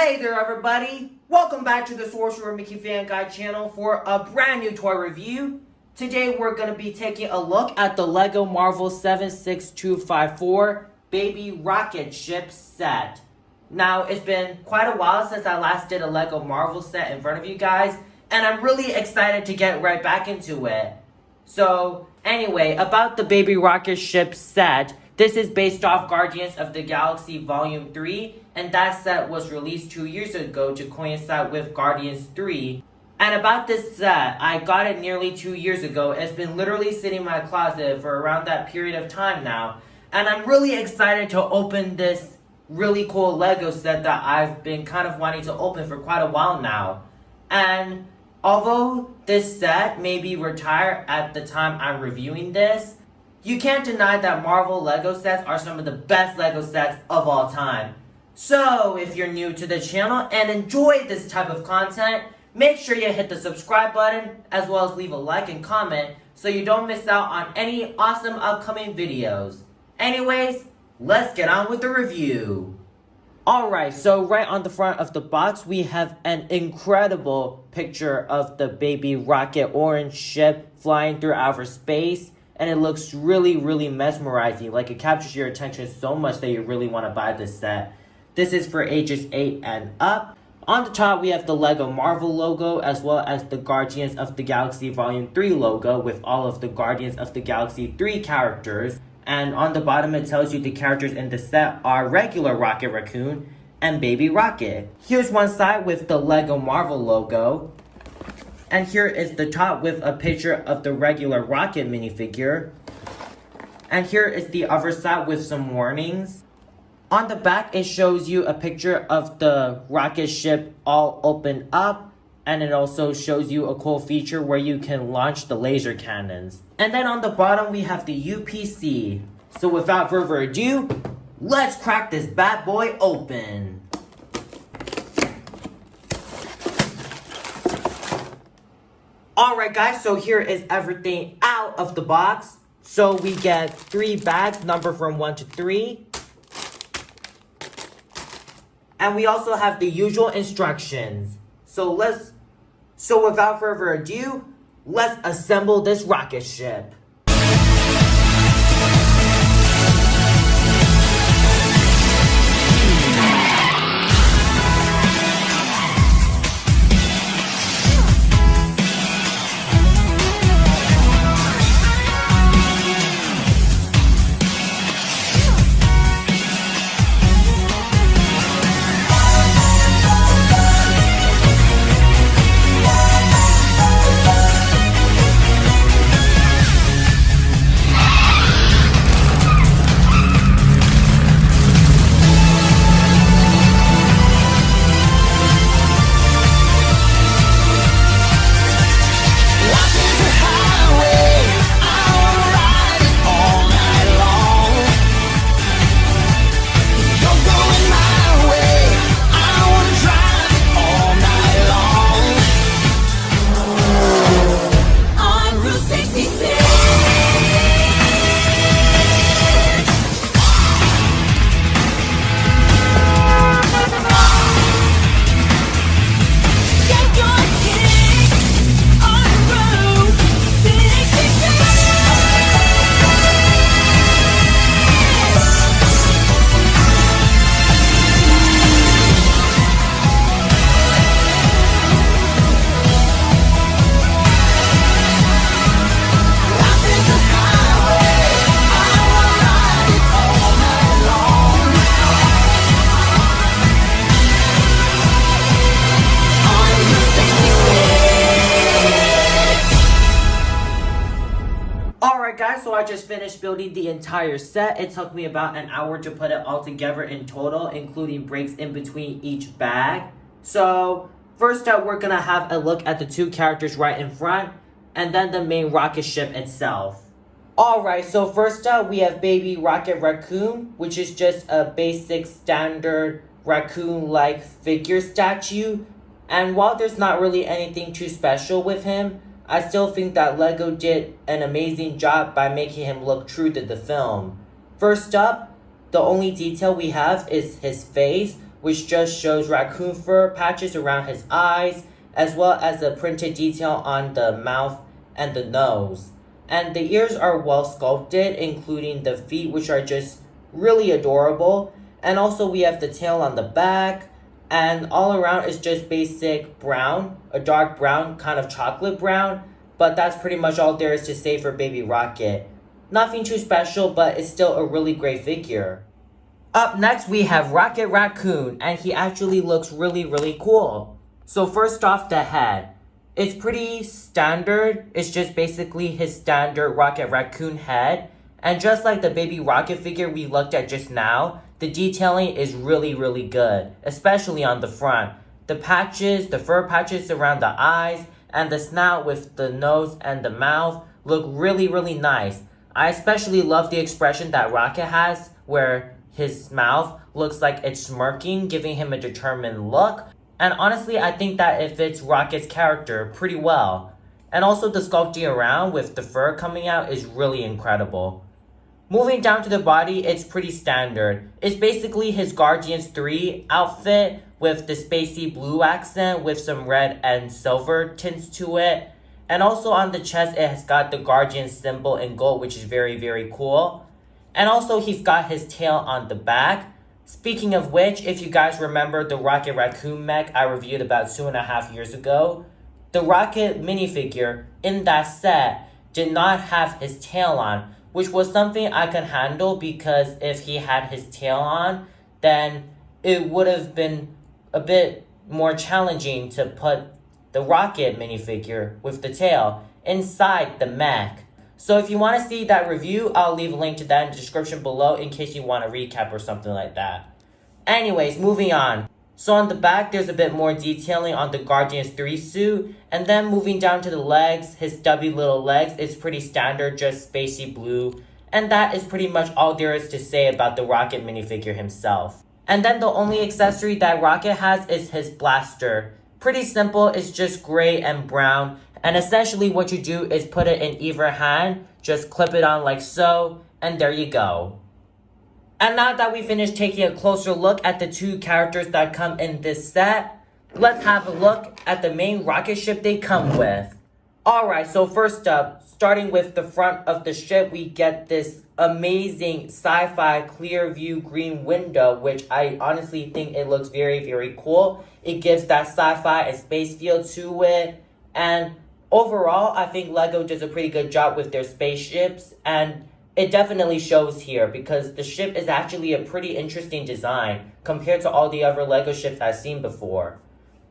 Hey there everybody! Welcome back to the Sorcerer Mickey Fan Guide channel for a brand new toy review. Today we're going to be taking a look at the LEGO Marvel 76254 Baby Rocket Ship set. Now, it's been quite a while since I last did a LEGO Marvel set in front of you guys, and I'm really excited to get right back into it. So, anyway, about the Baby Rocket Ship set, this is based off Guardians of the Galaxy Volume 3, and that set was released 2 years ago to coincide with Guardians 3. And about this set, I got it nearly 2 years ago. It's been literally sitting in my closet for around that period of time now. And I'm really excited to open this really cool LEGO set that I've been kind of wanting to open for quite a while now. And although this set may be retired at the time I'm reviewing this, you can't deny that Marvel LEGO sets are some of the best LEGO sets of all time. So, if you're new to the channel and enjoy this type of content, make sure you hit the subscribe button as well as leave a like and comment so you don't miss out on any awesome upcoming videos. Anyways, let's get on with the review. Alright, so right on the front of the box we have an incredible picture of the Baby Rocket Orange ship flying through outer space. And it looks really, really mesmerizing. Like, it captures your attention so much that you really want to buy this set. This is for ages 8 and up. On the top, we have the LEGO Marvel logo, as well as the Guardians of the Galaxy Volume 3 logo, with all of the Guardians of the Galaxy 3 characters. And on the bottom, it tells you the characters in the set are regular Rocket Raccoon and Baby Rocket. Here's one side with the LEGO Marvel logo. And here is the top with a picture of the regular Rocket minifigure. And here is the other side with some warnings. On the back, it shows you a picture of the rocket ship all opened up. And it also shows you a cool feature where you can launch the laser cannons. And then on the bottom, we have the UPC. So without further ado, let's crack this bad boy open. Alright guys, so here is everything out of the box. So we get 3 bags, numbered from 1 to 3. And we also have the usual instructions. So without further ado, let's assemble this rocket ship. Alright guys, so I just finished building the entire set. It took me about an hour to put it all together in total, including breaks in between each bag. So, first up, we're gonna have a look at the 2 characters right in front, and then the main rocket ship itself. Alright, so first up, we have Baby Rocket Raccoon, which is just a basic standard raccoon-like figure statue. And while there's not really anything too special with him, I still think that LEGO did an amazing job by making him look true to the film. First up, the only detail we have is his face, which just shows raccoon fur patches around his eyes, as well as a printed detail on the mouth and the nose. And the ears are well sculpted, including the feet, which are just really adorable. And also we have the tail on the back, and all around is just basic brown, a dark brown, kind of chocolate brown. But that's pretty much all there is to say for Baby Rocket. Nothing too special, but it's still a really great figure. Up next, we have Rocket Raccoon, and he actually looks really cool. So first off, the head. It's pretty standard. It's just basically his standard Rocket Raccoon head. And just like the Baby Rocket figure we looked at just now, the detailing is really good, especially on the front. The patches, the fur patches around the eyes, and the snout with the nose and the mouth look really nice. I especially love the expression that Rocket has, where his mouth looks like it's smirking, giving him a determined look. And honestly, I think that it fits Rocket's character pretty well. And also the sculpting around with the fur coming out is really incredible. Moving down to the body, it's pretty standard. It's basically his Guardians 3 outfit with the spacey blue accent with some red and silver tints to it. And also on the chest, it has got the Guardian symbol in gold, which is very cool. And also he's got his tail on the back. Speaking of which, if you guys remember the Rocket Raccoon mech I reviewed about 2.5 years ago, the Rocket minifigure in that set did not have his tail on, which was something I could handle because if he had his tail on, then it would have been a bit more challenging to put the Rocket minifigure with the tail inside the mech. So if you want to see that review, I'll leave a link to that in the description below in case you want a recap or something like that. Anyways, moving on. So on the back, there's a bit more detailing on the Guardians 3 suit. And then moving down to the legs, his stubby little legs is pretty standard, just spacey blue. And that is pretty much all there is to say about the Rocket minifigure himself. And then the only accessory that Rocket has is his blaster. Pretty simple, it's just gray and brown. And essentially what you do is put it in either hand, just clip it on like so, and there you go. And now that we finished taking a closer look at the two characters that come in this set, let's have a look at the main rocket ship they come with. Alright, so first up, starting with the front of the ship, we get this amazing sci-fi clear view green window, which I honestly think it looks very cool. It gives that sci-fi and space feel to it, and overall, I think LEGO does a pretty good job with their spaceships, and it definitely shows here because the ship is actually a pretty interesting design compared to all the other LEGO ships I've seen before.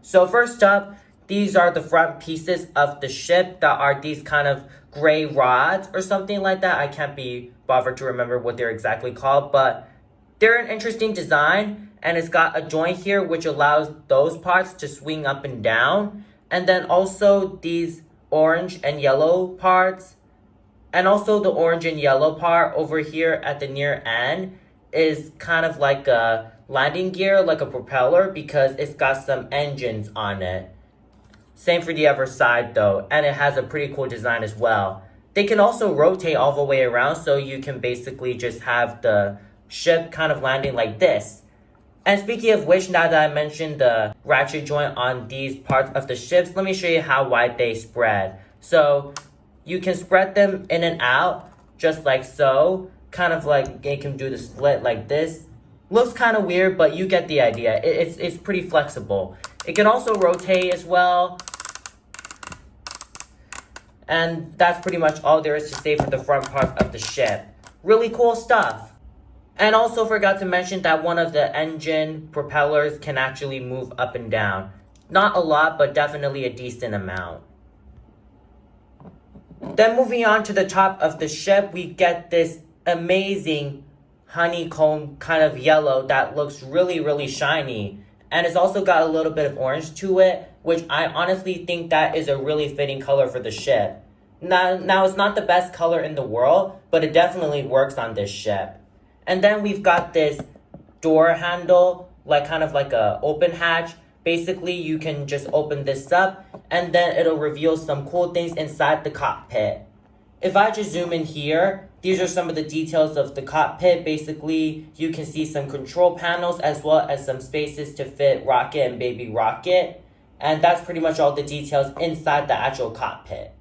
So first up, these are the front pieces of the ship that are these kind of gray rods or something like that. I can't be bothered to remember what they're exactly called, but they're an interesting design, and it's got a joint here which allows those parts to swing up and down. And then also these orange and yellow parts. And also the orange and yellow part over here at the near end is kind of like a landing gear, like a propeller, because it's got some engines on it. Same for the other side though, and it has a pretty cool design as well. They can also rotate all the way around, so you can basically just have the ship kind of landing like this. And speaking of which, now that I mentioned the ratchet joint on these parts of the ships, let me show you how wide they spread. So you can spread them in and out, just like so. Kind of like you can do the split like this. Looks kind of weird, but you get the idea. It's pretty flexible. It can also rotate as well. And that's pretty much all there is to say for the front part of the ship. Really cool stuff. And also forgot to mention that one of the engine propellers can actually move up and down. Not a lot, but definitely a decent amount. Then moving on to the top of the ship, we get this amazing honeycomb kind of yellow that looks really shiny. And it's also got a little bit of orange to it, which I honestly think that is a really fitting color for the ship. Now it's not the best color in the world, but it definitely works on this ship. And then we've got this door handle, like kind of like a open hatch. Basically, you can just open this up and then it'll reveal some cool things inside the cockpit. If I just zoom in here, these are some of the details of the cockpit. Basically, you can see some control panels as well as some spaces to fit Rocket and Baby Rocket. And that's pretty much all the details inside the actual cockpit.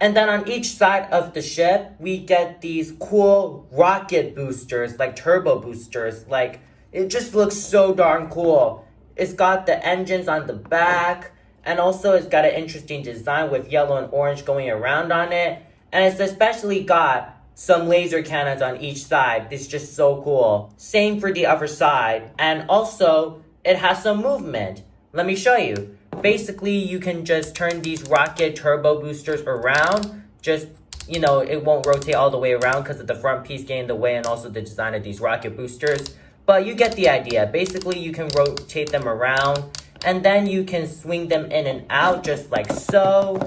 And then on each side of the ship, we get these cool rocket boosters, like turbo boosters. Like, it just looks so darn cool. It's got the engines on the back, and also it's got an interesting design with yellow and orange going around on it. And it's especially got some laser cannons on each side. It's just so cool. Same for the other side. And also, it has some movement. Let me show you. Basically, you can just turn these rocket turbo boosters around. Just, it won't rotate all the way around because of the front piece getting in the way and also the design of these rocket boosters. But you get the idea. Basically, you can rotate them around and then you can swing them in and out just like so.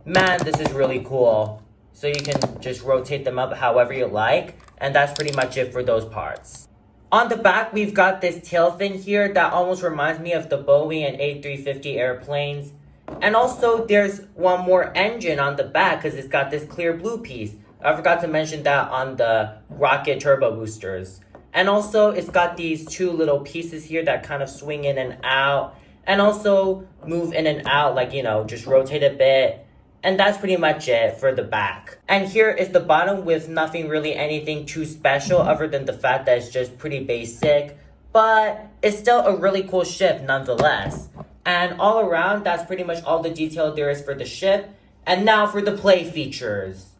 Man, this is really cool. So you can just rotate them up however you like. And that's pretty much it for those parts. On the back, we've got this tail fin here that almost reminds me of the Boeing and A350 airplanes. And also, there's one more engine on the back because it's got this clear blue piece. I forgot to mention that on the rocket turbo boosters. And also, it's got these two little pieces here that kind of swing in and out. And also move in and out, like, just rotate a bit. And that's pretty much it for the back. And here is the bottom with nothing really anything too special other than the fact that it's just pretty basic. But it's still a really cool ship nonetheless. And all around, that's pretty much all the detail there is for the ship. And now for the play features.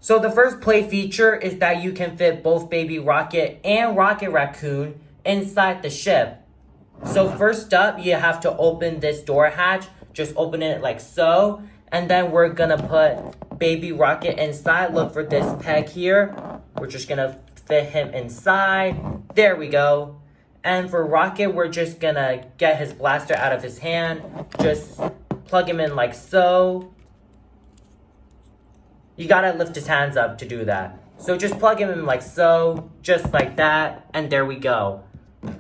So the first play feature is that you can fit both Baby Rocket and Rocket Raccoon inside the ship. So first up, you have to open this door hatch. Just open it like so. And then we're gonna put Baby Rocket inside. Look for this peg here. We're just gonna fit him inside. There we go. And for Rocket, we're just gonna get his blaster out of his hand. Just plug him in like so. You gotta lift his hands up to do that. So just plug him in like so, just like that, and there we go.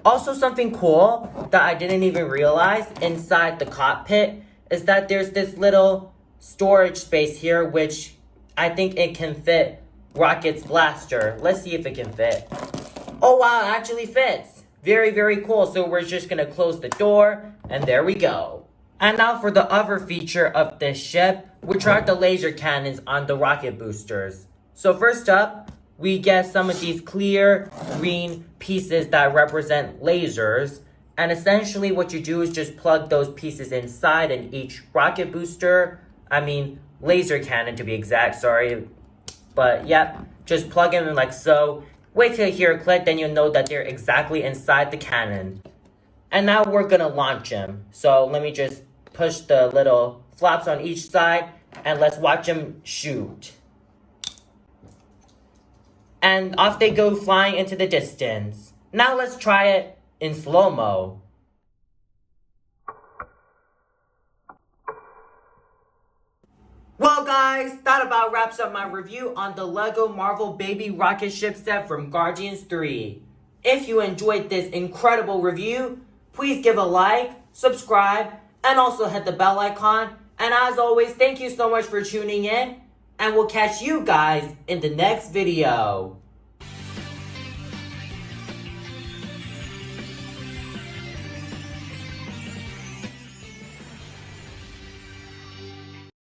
Also, something cool that I didn't even realize inside the cockpit is that there's this little storage space here, which I think it can fit Rocket's blaster. Let's see if it can fit. Oh wow, it actually fits. Very, very cool. So we're just gonna close the door, and there we go. And now for the other feature of this ship, which are the laser cannons on the rocket boosters. So first up, we get some of these clear green pieces that represent lasers. And essentially what you do is just plug those pieces inside in each rocket booster. Laser cannon to be exact, sorry. But yep, just plug them in like so. Wait till you hear a click, then you'll know that they're exactly inside the cannon. And now we're gonna launch him. So let me just push the little flaps on each side and let's watch him shoot. And off they go flying into the distance. Now let's try it in slow-mo. Well guys, that about wraps up my review on the LEGO Marvel Baby Rocket Ship set from Guardians 3. If you enjoyed this incredible review, please give a like, subscribe, and also hit the bell icon. And as always, thank you so much for tuning in, and we'll catch you guys in the next video.